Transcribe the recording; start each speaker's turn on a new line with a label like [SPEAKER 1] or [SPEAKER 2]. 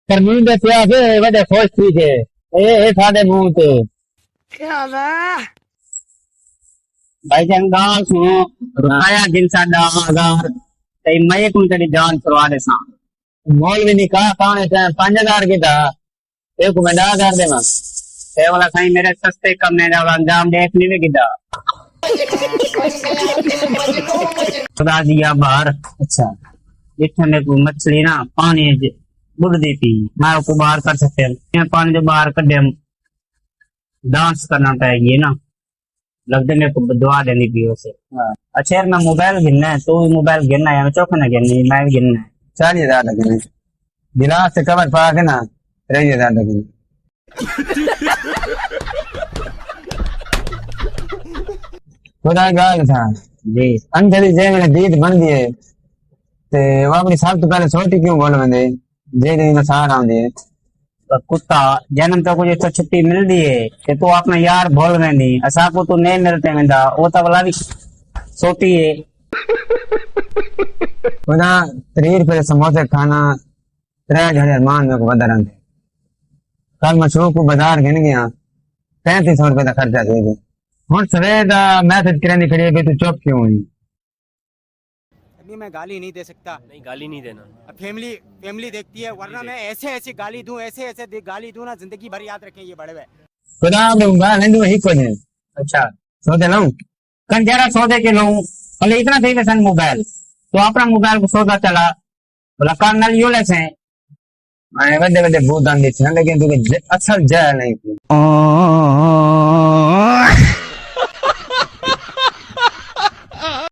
[SPEAKER 1] तरमीम दे पिया के वडे खुश थी के ए साडे मुंह ते
[SPEAKER 2] क्या बा
[SPEAKER 1] भाई जंगाल सुनो रुपया दिन सा 10,000 ते मैं कुन तेरी जान छुड़वा दे सा मौलवी ने कहा कौन है 5,000 की था एक मैं 10,000 देना ते वाला साईं मेरे सस्ते कम ने वाला अंजाम देख ली किदा खुदा दिया बाहर अच्छा जिथे मेरे को मछली ना पानी बुढ़दी थी मैं उसको बाहर कर सकते हैं पानी जो बाहर कटे डांस करना पड़ेगी ना लगते मेरे को दुआ देनी पी उसे अच्छा यार मैं मोबाइल गिनना है तो मोबाइल गिनना है चौक ना गिननी मैं गिनना है
[SPEAKER 3] 40,000 लगने गिलास से कवर पा के ना 30,000 लगने खुदा गाल था
[SPEAKER 1] जी
[SPEAKER 3] अंधेरी जे मेरे दीद बन दिए ते वो अपनी सब तो पहले छोटी क्यों बोल बंदे जे दिन में सार आंदे
[SPEAKER 1] तो कुत्ता जन्म तो कुछ तो छुट्टी मिलती है कि तू अपना यार भूल वेंदी असा को तू नहीं मिलते वेंदा वो तो वाला भी सोती है
[SPEAKER 3] खुदा 3 रुपए समोसे खाना 3,000 मान में को बदा रंग कल मैं शो को बाजार गिन गया 3500 रुपए का खर्चा दे दे हुन सवेर दा मैसेज करनी खड़ी है तू चुप क्यों हुई
[SPEAKER 4] अभी मैं गाली नहीं दे सकता।
[SPEAKER 5] नहीं गाली नहीं देना।
[SPEAKER 4] अब फैमिली देखती है, वरना मैं ऐसे गाली दूं, ऐसे गाली दूं ना, जिंदगी भर याद रखें ये बड़े हुए।
[SPEAKER 3] खुदा दूंगा हिंदू ही को ने
[SPEAKER 1] अच्छा
[SPEAKER 3] सौदे लाऊं
[SPEAKER 1] कन जरा सौदे के लूं भले इतना सही वैसा मोबाइल तो अपना मोबाइल को सौदा चला बोला कान नल यो ले से
[SPEAKER 3] मैं बड़े बूदान दी थी लेकिन तू असल जय नहीं थी